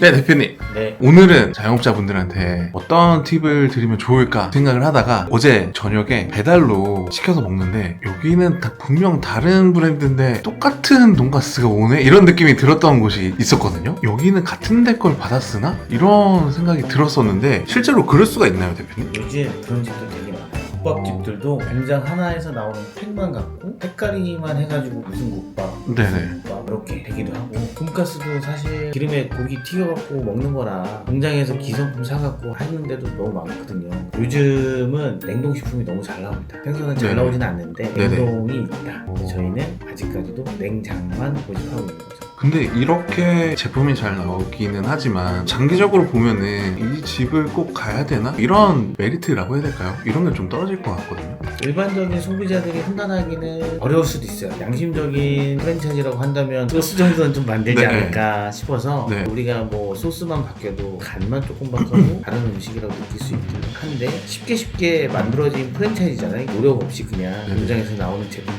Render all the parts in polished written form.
네, 대표님. 네. 오늘은 자영업자분들한테 어떤 팁을 드리면 좋을까 생각을 하다가 어제 저녁에 배달로 시켜서 먹는데 여기는 분명 다른 브랜드인데 똑같은 돈가스가 오네? 이런 느낌이 들었던 곳이 있었거든요. 여기는 같은 데 걸 받았으나? 이런 생각이 들었었는데 실제로 그럴 수가 있나요, 대표님? 요즘 그런 집도 되게 많아요. 국밥집들도 공장 하나에서 나오는 팩만 갖고 색깔이만 해가지고 무슨 국밥, 네네. 국밥 이렇게 되기도 하고, 돈가스도 사실 기름에 고기 튀겨갖고 먹는 거라 공장에서 기성품 사갖고 하는데도 너무 많거든요. 요즘은 냉동식품이 너무 잘 나옵니다. 생선은 잘 네네. 나오진 않는데 네네. 냉동이 있다. 근데 저희는 아직까지도 냉장만 고집하고 있는 거죠. 근데 이렇게 제품이 잘 나오기는 하지만 장기적으로 보면은 이 집을 꼭 가야 되나? 이런 메리트라고 해야 될까요? 이런 게 좀 떨어질 것 같거든요. 일반적인 소비자들이 판단하기는 어려울 수도 있어요. 양심적인 프랜차이즈라고 한다면 소스 정도는 좀 만들지 네. 않을까 싶어서 네. 우리가 뭐 소스만 바뀌어도 간만 조금 바꿔도 다른 음식이라고 느낄 수 있긴 한데 쉽게 만들어진 프랜차이즈잖아요. 노력 없이 그냥 네. 공장에서 나오는 제품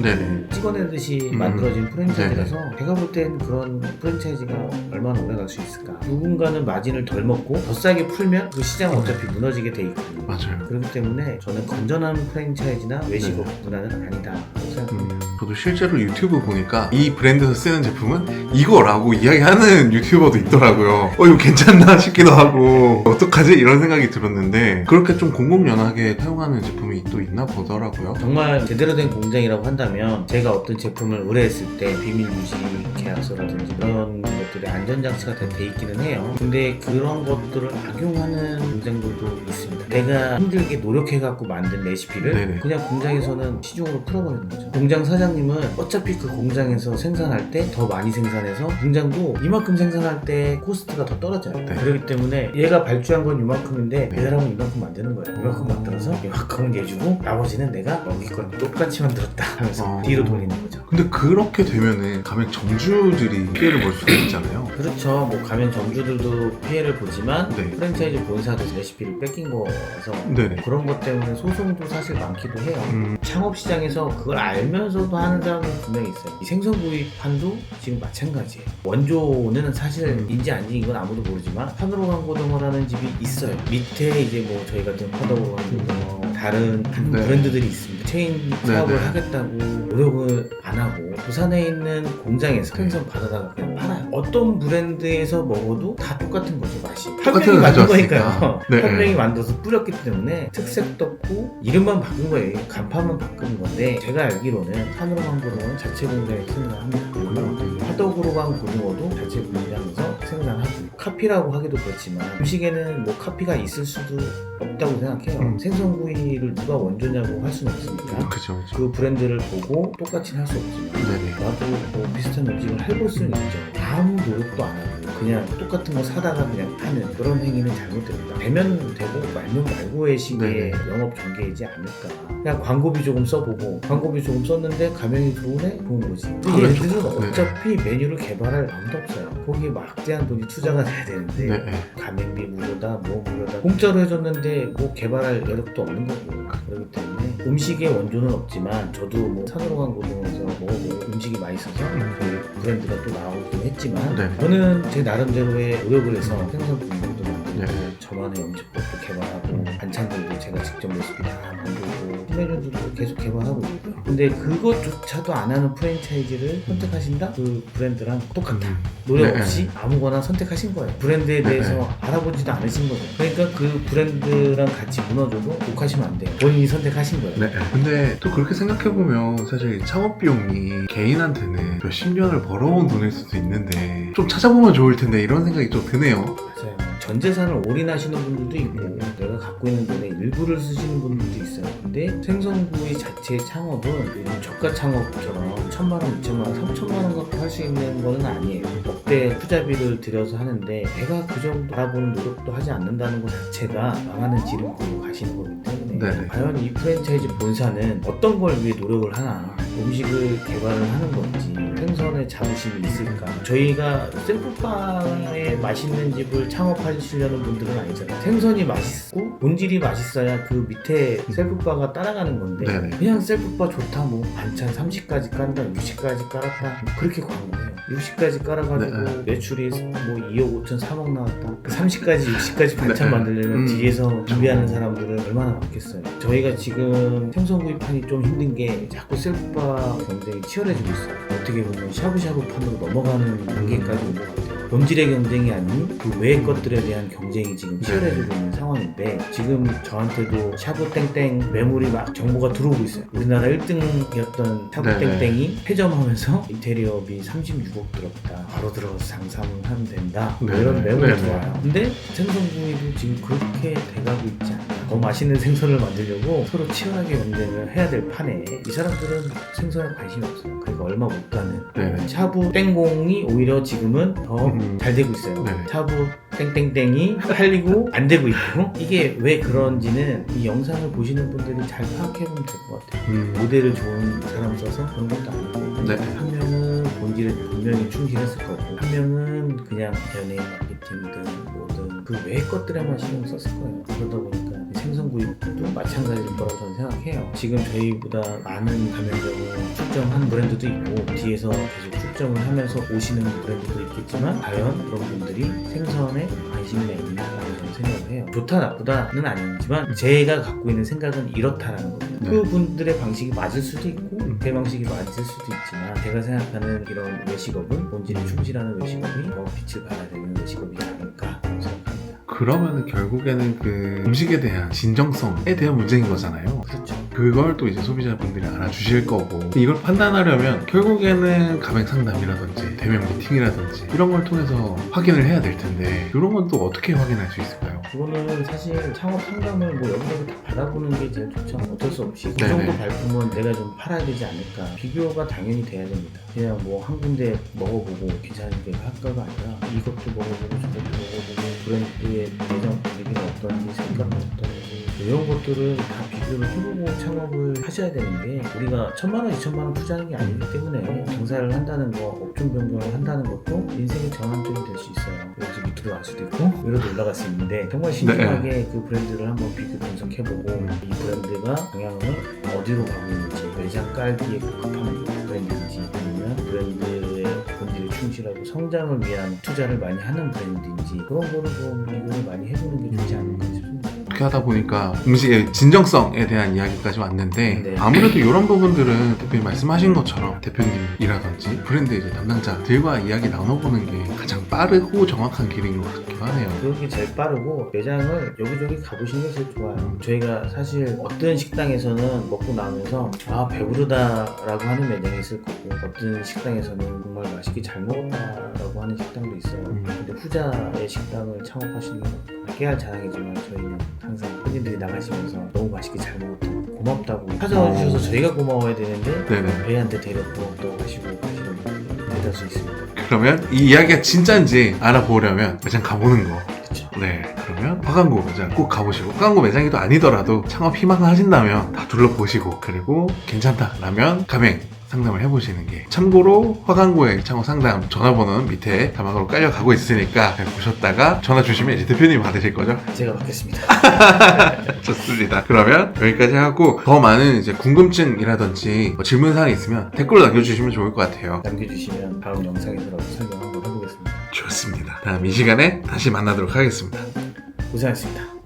네. 찍어내듯이 만들어진 프랜차이즈라서 제가 볼 땐 그런 프랜차이즈가 얼마나 오래 갈 수 있을까. 누군가는 마진을 덜 먹고 더 싸게 풀면 그 시장은 어차피 무너지게 돼 있거든요. 맞아요. 그렇기 때문에 저는 건전한 프랜차이즈나 외식업 문화는 아니다 생각합니다. 저도 실제로 유튜브 보니까 이 브랜드에서 쓰는 제품은 이거라고 이야기하는 유튜버도 있더라고요. 이거 괜찮나 싶기도 하고 어떡하지? 이런 생각이 들었는데 그렇게 좀 공공연하게 사용하는 제품이 또 있나 보더라고요. 정말 제대로 된 공장이라고 한다면 제가 어떤 제품을 의뢰했을 때 비밀 유지 계약서라든지 그런 것들이 안전장치가 다 돼 있기는 해요. 근데 그런 것들을 악용하는 공장들도 있습니다. 내가 힘들게 노력해갖고 만든 레시피를 네네. 그냥 공장에서는 시중으로 풀어버리는 거죠. 공장 사장님은 어차피 그 공장에서 생산할 때 더 많이 생산해서 공장도 이만큼 생산할 때 코스트가 더 떨어져요. 네. 그렇기 때문에 얘가 발주한 건 이만큼인데 그 사람은 이만큼 만드는 거예요. 이만큼 만들어서 이만큼은 내주고 나머지는 내가 여기 거랑 똑같이 만들었다 하면서 뒤로 돌리는 거죠. 근데 그렇게 되면은 가맹 점주들이 피해를 볼 수가 있잖아요. 그렇죠. 뭐 가면 점주들도 피해를 보지만 네. 프랜차이즈 본사도 레시피를 뺏긴 거라서 네네. 그런 것 때문에 소송도 사실 많기도 해요. 음, 창업 시장에서 그걸 알면서도 하는 사람은 분명히 있어요. 이 생선 구입판도 지금 마찬가지예요. 원조는 사실 인지 아닌지 이건 아무도 모르지만 산으로 간 고등어라는 집이 있어요. 밑에 이제 뭐 저희 같은 퍼더로 간 고등어 다른 네. 브랜드들이 있습니다. 체인 사업을 네. 하겠다고 노력을 안 하고 부산에 있는 공장에서 생선 받아다가 그냥 팔아요. 어떤 브랜드에서 먹어도 다 똑같은 거죠, 맛이. 한 똑같은 명이 걸 만든 가져왔으니까. 거니까요. 네. 한 명이 만들어서 뿌렸기 때문에 특색도 없고 이름만 바꾼 거예요. 간판만 바꾼 건데 제가 알기로는 산으로 간 고등어는 자체 공장에 생산합니다. 그리고 화덕으로 간 고등어도 자체 공장에서 생산하고 카피라고 하기도 그렇지만 음식에는 뭐 카피가 있을 수도 없다고 생각해요. 생선구이를 누가 원조냐고 할 수는 없으니까 그죠. 그 브랜드를 보고 똑같이 할 수 없지만 네네. 나도 뭐 비슷한 음식을 해볼 수는 있죠. 아무 노력도 안 하고 그냥 똑같은 거 사다가 그냥 하는 그런 행위는 잘못됩니다. 되면 되고 말면 말고의 식의 영업 전개이지 않을까. 그냥 광고비 조금 써보고 광고비 조금 썼는데 가맹이 들어오네? 좋은 거지. 근데 얘네들은 어차피 메뉴를 개발할 마음도 없어요. 거기에 막대한 돈이 투자가 돼야 되는데 네. 가맹비 무료다 뭐 무료다 공짜로 해줬는데 뭐 개발할 여력도 없는 거고 그렇기 때문에 음식의 원조는 없지만 저도 뭐 산으로 간 고등어에서 먹어보고 음식이 맛있어서 그 브랜드가 또 나오긴 했지만 네. 저는 제 나름대로의 노력을 해서 생선 분들도 만들고 네. 저만의 음식법도 개발하고 반찬들도 제가 직접 레시피 다 만들고 메뉴들도 계속 개발하고 있고요. 근데 그것조차도 안 하는 프랜차이즈를 선택하신다? 그 브랜드랑 똑같다. 노력 네. 없이 아무거나 선택하신 거예요. 브랜드에 대해서 알아보지도 않으신 거죠. 그러니까 그 브랜드랑 같이 무너져도 욕하시면 안 돼요. 본인이 선택하신 거예요. 네. 근데 또 그렇게 생각해보면 사실 창업 비용이 개인한테는 몇십 년을 벌어온 돈일 수도 있는데 좀 찾아보면 좋을 텐데 이런 생각이 좀 드네요. 맞아요. 전 재산을 올인하시는 분들도 있고 내가 갖고 있는 돈의 일부를 쓰시는 분들도 있어요. 근데 생선구이 자체의 창업은 요즘 저가 창업처럼 1,000만 원, 2,000만 원, 3,000만 원 갖고 할 수 있는 거는 아니에요. 억대 투자비를 들여서 하는데 내가 그 정도 알아보는 노력도 하지 않는다는 것 자체가 망하는 지름길로 가시는 거기 때문에 네네. 과연 이 프랜차이즈 본사는 어떤 걸 위해 노력을 하나 음식을 개발을 하는 건지 생선에 자부심이 있을까? 저희가 셀프바에 맛있는 집을 창업하시려는 분들은 아니잖아요. 생선이 맛있고 본질이 맛있어야 그 밑에 셀프바가 따라가는 건데 네네. 그냥 셀프바 좋다 뭐 반찬 30까지 깐다 60까지 깔았다 그렇게 광고해요. 60까지 깔아가지고 네. 매출이 뭐 2억 5천 3억 나왔다. 그 30까지 60까지 반찬 네. 만들려면 뒤에서 준비하는 사람들은 얼마나 많겠어요. 저희가 지금 생선 구입하기 좀 힘든 게 자꾸 셀프바 경쟁이 치열해지고 있어요. 어떻게 보면 샤브샤브 판으로 넘어가는 단계까지 온 것 같아요. 본질의 경쟁이 아닌 그 외의 것들에 대한 경쟁이 지금 치열해지고 있는 상황인데 지금 저한테도 샤브땡땡 매물이 막 정보가 들어오고 있어요. 우리나라 1등이었던 샤브땡땡이 폐점하면서 인테리어비 36억 들었다. 바로 들어가서 장사하면 된다. 뭐 네. 이런 매물이 네. 들어와요. 근데 생선 구이도 지금 그렇게 돼가고 있지 않나. 더 맛있는 생선을 만들려고 서로 치열하게 경쟁을 해야 될 판에 이 사람들은 생선에 관심이 없어요. 그러니까 얼마 못 가는 네. 샤브 땡공이 오히려 지금은 더 잘 되고 있어요. 네. 샤브 땡땡땡이 팔리고 안 되고 있고 이게 왜 그런지는 이 영상을 보시는 분들이 잘 파악해보면 될 것 같아요. 모델을 좋은 사람 써서 그런 것도 아니고 네. 한 명은 본질에 분명히 충실했을 거고 한 명은 그냥 연예인 마케팅이든 뭐든 그 외의 것들에만 신경 썼을 거예요. 그러다 보니까 생선 구입도 마찬가지일 거라고 저는 생각해요. 지금 저희보다 많은 가맹점을 출점한 브랜드도 있고 뒤에서 계속 출점을 하면서 오시는 브랜드도 있겠지만 과연 그런 분들이 생선에 관심이 있나라고 저는 생각을 해요. 좋다 나쁘다는 아니지만 제가 갖고 있는 생각은 이렇다라는 거예요. 네. 그분들의 방식이 맞을 수도 있고 제 방식이 맞을 수도 있지만 제가 생각하는 이런 외식업은 본질에 충실하는 외식업이 더 빛을 발해야 되는 외식업이지 않을까 생각합니다. 그러면 결국에는 그 음식에 대한 진정성에 대한 문제인 거잖아요. 그렇죠. 그걸 또 이제 소비자분들이 알아주실 거고 이걸 판단하려면 결국에는 가맹 상담이라든지 대면 미팅이라든지 이런 걸 통해서 확인을 해야 될 텐데 이런 건 또 어떻게 확인할 수 있을까요? 그거는 사실 창업 상담을 뭐 여기저기 다 받아보는 게 제일 좋죠. 어쩔 수 없이 그 네네. 정도 발품은 내가 좀 팔아야 되지 않을까. 비교가 당연히 돼야 됩니다. 그냥 뭐 한 군데 먹어보고 괜찮은데 할까가 아니라 이것도 먹어보고 저것도 먹어보고 브랜드의 내장 분위기는 어떤지 색감은 어떤지 이런 것들을 다 비교를 해보고 창업을 하셔야 되는데 우리가 1,000만 원, 2,000만 원 투자하는 게 아니기 때문에 장사를 한다는 거, 업종 변경을 한다는 것도 인생의 전환점이 될 수 있어요. 여기서 밑으로 갈 수도 있고 위로도 올라갈 수 있는데 정말 신중하게 그 브랜드를 한번 비교 분석해보고 이 브랜드가 방향을 어디로 가고 있는지 매장 깔기에 급급한 브랜드인지 아니면 브랜드의 본질에 충실하고 성장을 위한 투자를 많이 하는 브랜드인지 그런 거를 좀 비교를 많이 해보는 게 좋지 않을까 싶습니다. 그렇게 하다 보니까 음식의 진정성에 대한 이야기까지 왔는데 네. 아무래도 이런 부분들은 대표님 말씀하신 것처럼 대표님이라든지 브랜드 이제 담당자들과 이야기 나눠보는 게 가장 빠르고 정확한 길인 것 같기도 하네요. 그런 게 제일 빠르고 매장을 여기저기 가보시는 게 제일 좋아요. 저희가 사실 어떤 식당에서는 먹고 나오면서 아 배부르다라고 하는 매장이 있을 거고 어떤 식당에서는 정말 맛있게 잘 먹었다라고 하는 식당도 있어요. 근데 후자의 식당을 창업하시는 건 깨알 자랑이지만 저희는 항상 손님들이 나가시면서 너무 맛있게 잘 먹었다고 고맙다고 찾아와 주셔서 저희가 고마워야 되는데 네네. 저희한테 데려고 또 가시고 가시는 분들이 대다수 있습니다. 그러면 이 이야기가 진짜인지 알아보려면 매장 가보는 거. 그렇죠. 네, 그러면 화강고 매장 꼭 가보시고 화강고 매장이 또 아니더라도 창업 희망을 하신다면 다 둘러보시고 그리고 괜찮다라면 가맹 상담을 해보시는 게 참고로 화강고의 창업 상담 전화번호는 밑에 자막으로 깔려가고 있으니까 보셨다가 전화 주시면 이제 대표님이 받으실 거죠? 제가 받겠습니다. 좋습니다. 그러면 여기까지 하고 더 많은 이제 궁금증이라든지 뭐 질문사항이 있으면 댓글로 남겨주시면 좋을 것 같아요. 남겨주시면 다음 영상에서라도 설명 한번 해보겠습니다. 좋습니다. 다음 이 시간에 다시 만나도록 하겠습니다. 고생하셨습니다.